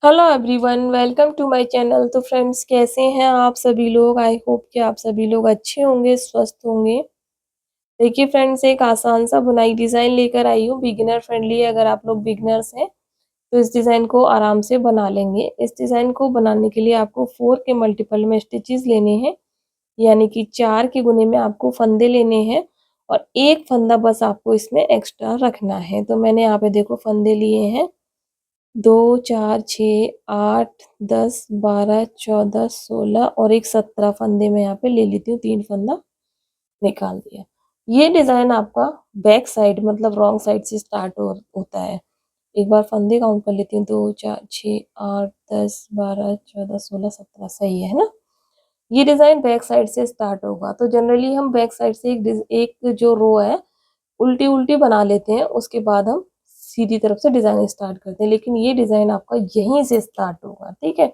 Hello everyone, welcome to my channel. तो friends, कैसे हैं आप सभी लोग? आई होप कि आप सभी लोग अच्छे होंगे, स्वस्थ होंगे। देखिए फ्रेंड्स, एक आसान सा बुनाई डिज़ाइन लेकर आई हूँ, बिगिनर फ्रेंडली। अगर आप लोग बिगिनर्स हैं तो इस डिज़ाइन को आराम से बना लेंगे। इस डिज़ाइन को बनाने के लिए आपको 4 के मल्टीपल में स्टिचेस लेने हैं, यानी कि 4 के गुने में आपको फंदे लेने हैं और एक फंदा बस आपको इसमें एक्स्ट्रा रखना है। तो मैंने यहाँ पे देखो फंदे लिए हैं 2, 4, 6, 8, 10, 12, 14, 16 और एक 17 फंदे मैं यहाँ पे ले लेती हूँ। 3 फंदा निकाल दिया। ये डिजाइन आपका बैक साइड मतलब रॉन्ग साइड से स्टार्ट होता है। एक बार फंदे काउंट कर लेती हूँ। 2, 4, 6, 8, 10, 12, 14, 16, 17 सही है ना। ये डिजाइन बैक साइड से स्टार्ट होगा। तो जनरली हम बैक साइड से एक जो रो है उल्टी उल्टी बना लेते हैं, उसके बाद हम सीधी तरफ से डिजाइन स्टार्ट करते हैं, लेकिन ये डिजाइन आपका यहीं से स्टार्ट होगा। ठीक है,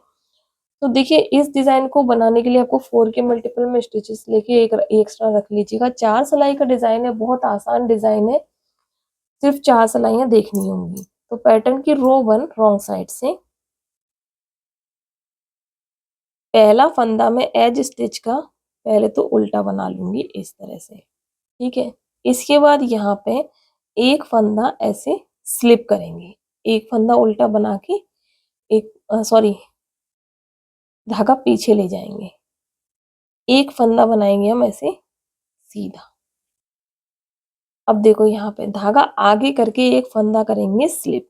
तो देखिए इस डिजाइन को बनाने के लिए आपको 4 के मल्टीपल में स्टिचेस लेके एक एक्स्ट्रा रख लीजिएगा। 4 सिलाई का डिजाइन है, बहुत आसान डिजाइन है, सिर्फ 4 सिलाइयां देखनी होंगी। तो पैटर्न की रो 1 रॉन्ग साइड से पहला फंदा मैं एज स्टिच का पहले तो उल्टा बना लूंगी इस तरह से। ठीक है, इसके बाद यहाँ पे एक फंदा ऐसे स्लिप करेंगे, एक फंदा उल्टा बना के एक सॉरी धागा पीछे ले जाएंगे, एक फंदा बनाएंगे हम ऐसे सीधा। अब देखो यहाँ पे धागा आगे करके एक फंदा करेंगे स्लिप।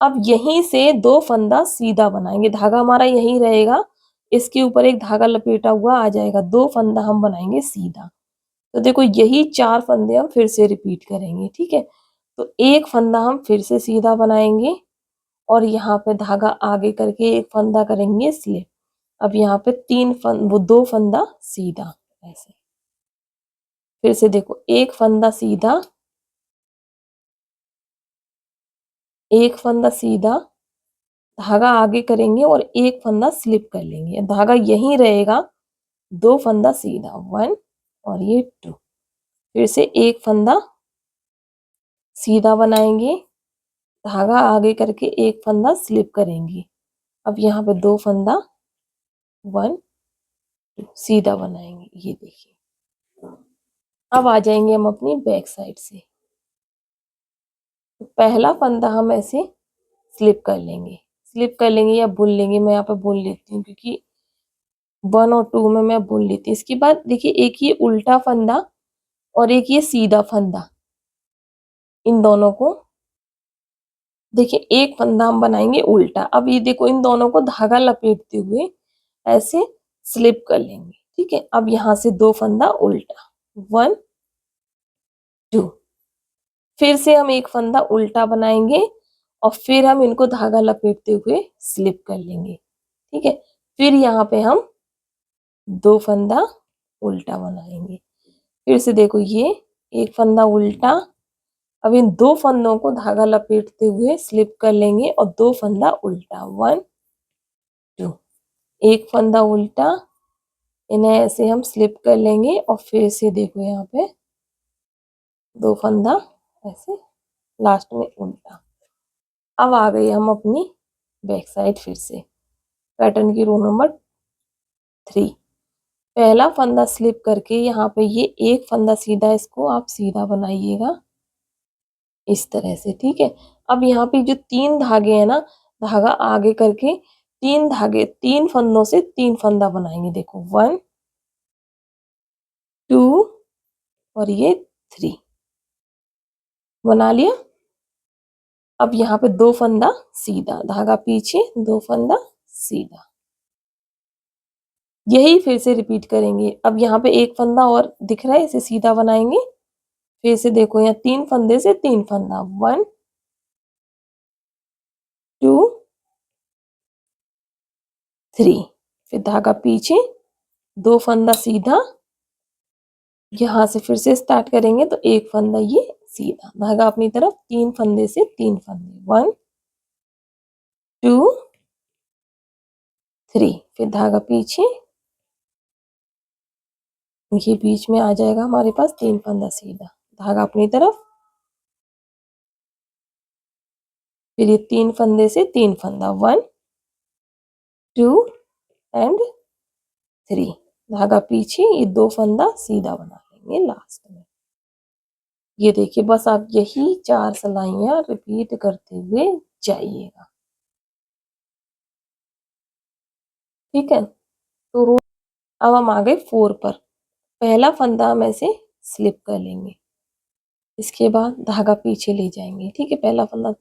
अब यहीं से 2 फंदा सीधा बनाएंगे, धागा हमारा यहीं रहेगा, इसके ऊपर एक धागा लपेटा हुआ आ जाएगा, 2 फंदा हम बनाएंगे सीधा। तो देखो यही 4 फंदे हम फिर से रिपीट करेंगे। ठीक है, तो एक फंदा हम फिर से सीधा बनाएंगे और यहाँ पे धागा आगे करके एक फंदा करेंगे स्लिप। अब यहाँ पे 2 फंदा सीधा ऐसे। फिर से देखो एक फंदा सीधा, एक फंदा सीधा, धागा आगे करेंगे और एक फंदा स्लिप कर लेंगे, धागा यहीं रहेगा, 2 फंदा सीधा 1 और ये 2। फिर से एक फंदा सीधा बनाएंगे, धागा आगे करके एक फंदा स्लिप करेंगे। अब यहाँ पे 2 फंदा 1 2 सीधा बनाएंगे, ये देखिए। अब आ जाएंगे हम अपनी बैक साइड से। तो पहला फंदा हम ऐसे स्लिप कर लेंगे, स्लिप कर लेंगे या बुन लेंगे। मैं यहाँ पे बुन लेती हूँ क्योंकि 1 और 2 में मैं बुन लेती हूँ। इसके बाद देखिए एक ये उल्टा फंदा और एक ये सीधा फंदा, इन दोनों को देखिए एक फंदा हम बनाएंगे उल्टा। अब ये देखो इन दोनों को धागा लपेटते हुए ऐसे स्लिप कर लेंगे। ठीक है, अब यहाँ से 2 फंदा उल्टा 1 2, फिर से हम एक फंदा उल्टा बनाएंगे और फिर हम इनको धागा लपेटते हुए स्लिप कर लेंगे। ठीक है, फिर यहाँ पे हम 2 फंदा उल्टा बनाएंगे। फिर से देखो ये एक फंदा उल्टा, अब इन 2 फंदों को धागा लपेटते हुए स्लिप कर लेंगे और 2 फंदा उल्टा 1 2, एक फंदा उल्टा, इन्हें ऐसे हम स्लिप कर लेंगे और फिर से देखो यहाँ पे 2 फंदा ऐसे लास्ट में उल्टा। अब आ गए हम अपनी बैक साइड। फिर से पैटर्न की रो नंबर 3, पहला फंदा स्लिप करके यहाँ पे ये एक फंदा सीधा, इसको आप सीधा बनाइएगा इस तरह से। ठीक है, अब यहाँ पे जो 3 धागे हैं ना, धागा आगे करके 3 धागे 3 फंदों से 3 फंदा बनाएंगे। देखो 1 2 और ये 3 बना लिया। अब यहाँ पे 2 फंदा सीधा, धागा पीछे 2 फंदा सीधा, यही फिर से रिपीट करेंगे। अब यहाँ पे एक फंदा और दिख रहा है, इसे सीधा बनाएंगे। फिर से देखो यहाँ 3 फंदे से 3 फंदा 1 2 3, फिर धागा पीछे 2 फंदा सीधा, यहाँ से फिर से स्टार्ट करेंगे तो एक फंदा ये सीधा, धागा अपनी तरफ 3 फंदे से 3 फंदे 1 2 3, फिर धागा पीछे, ये बीच में आ जाएगा हमारे पास 3 फंदा सीधा, धागा अपनी तरफ, फिर ये 3 फंदे से 3 फंदा 1 2 एंड 3, धागा पीछे, ये 2 फंदा सीधा बना लेंगे लास्ट में। ये देखिए बस आप यही 4 सिलाइयाँ रिपीट करते हुए जाइएगा, ठीक है। तो अब हम आ गए 4 पर। पहला फंदा हम ऐसे स्लिप कर लेंगे, इसके बाद धागा पीछे ले जाएंगे, ठीक है। पहला फंदा,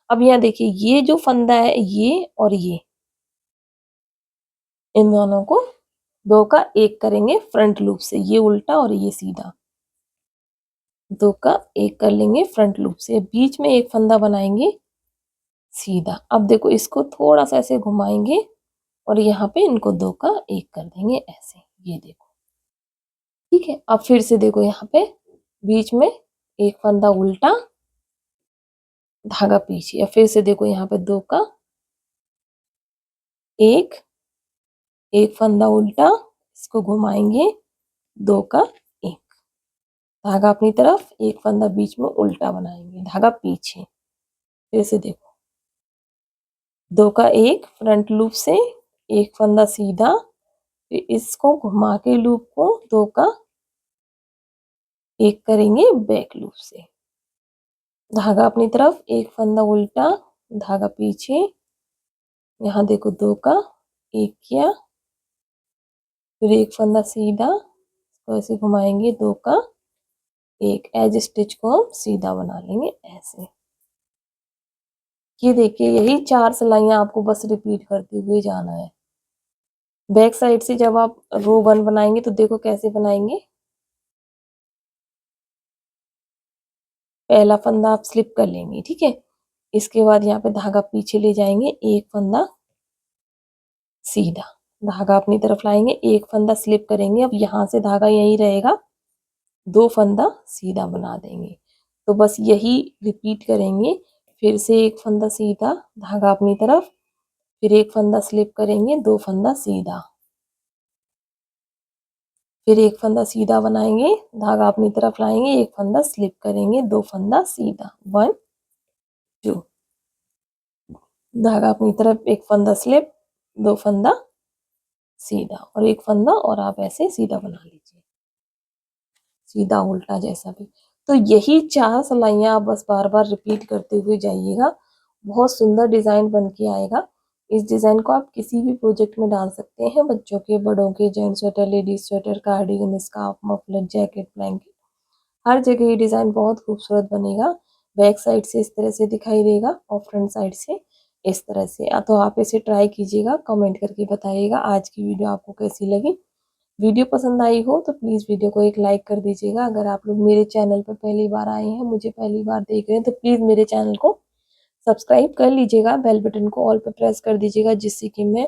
अब यहाँ देखिए ये जो फंदा है ये और ये, इन दोनों को 2 का 1 करेंगे फ्रंट लूप से, ये उल्टा और ये सीधा, 2 का 1 कर लेंगे फ्रंट लूप से। बीच में एक फंदा बनाएंगे सीधा। अब देखो इसको थोड़ा सा ऐसे घुमाएंगे और यहाँ पे इनको 2 का 1 कर देंगे ऐसे, ये देखो, ठीक है। अब फिर से देखो यहाँ पे बीच में एक फंदा उल्टा, धागा पीछे, फिर से देखो यहाँ पे 2 का 1, एक फंदा उल्टा, इसको घुमाएंगे, 2 का 1, धागा अपनी तरफ, एक फंदा बीच में उल्टा बनाएंगे, धागा पीछे, फिर से देखो 2 का 1 फ्रंट लूप से, एक फंदा सीधा, फिर इसको घुमा के लूप को 2 का 1 करेंगे बैक लूप से, धागा अपनी तरफ, एक फंदा उल्टा, धागा पीछे, यहाँ देखो 2 का 1 किया, फिर एक फंदा सीधा, तो ऐसे घुमाएंगे, 2 का 1, एज स्टिच को हम सीधा बना लेंगे ऐसे। ये देखिए यही 4 सिलाइयाँ आपको बस रिपीट करते हुए जाना है। बैक साइड से जब आप रो 1 बनाएंगे तो देखो कैसे बनाएंगे। पहला फंदा आप स्लिप कर लेंगे, ठीक है। इसके बाद यहाँ पे धागा पीछे ले जाएंगे, एक फंदा सीधा, धागा अपनी तरफ लाएंगे, एक फंदा स्लिप करेंगे, अब यहाँ से धागा यही रहेगा, 2 फंदा सीधा बना देंगे। तो बस यही रिपीट करेंगे। फिर से एक फंदा सीधा, धागा अपनी तरफ, फिर एक फंदा स्लिप करेंगे, 2 फंदा सीधा, फिर एक फंदा सीधा बनाएंगे, धागा अपनी तरफ लाएंगे, एक फंदा स्लिप करेंगे, 2 फंदा सीधा 1 2, धागा अपनी तरफ, एक फंदा स्लिप, 2 फंदा सीधा और एक फंदा, और आप ऐसे सीधा बना लीजिए, सीधा उल्टा जैसा भी। तो यही 4 सिलाइयाँ आप बस बार बार रिपीट करते हुए जाइएगा, बहुत सुंदर डिजाइन बन के आएगा। इस डिजाइन को आप किसी भी प्रोजेक्ट में डाल सकते हैं, बच्चों के, बड़ों के, gents sweater, ladies sweater, cardigan, scarf, muffler, jacket, blanket, हर जगह ये डिजाइन बहुत खूबसूरत बनेगा। बैक साइड से इस तरह से दिखाई देगा और फ्रंट साइड से इस तरह से। तो आप इसे ट्राई कीजिएगा, कमेंट करके बताइएगा आज की वीडियो आपको कैसी लगी। वीडियो पसंद आई हो तो प्लीज़ वीडियो को एक लाइक कर दीजिएगा। अगर आप लोग मेरे चैनल पर पहली बार आए हैं, मुझे पहली बार देख रहे हैं, तो प्लीज़ मेरे चैनल को सब्सक्राइब कर लीजिएगा, बेल बटन को ऑल पे प्रेस कर दीजिएगा, जिससे कि मैं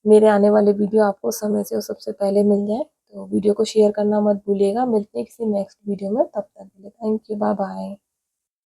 मेरे आने वाले वीडियो आपको समय से और सबसे पहले मिल जाए। तो वीडियो को शेयर करना मत भूलिएगा। मिलते हैं किसी नेक्स्ट वीडियो में, तब तक के लिए थैंक यू, बाय बाय।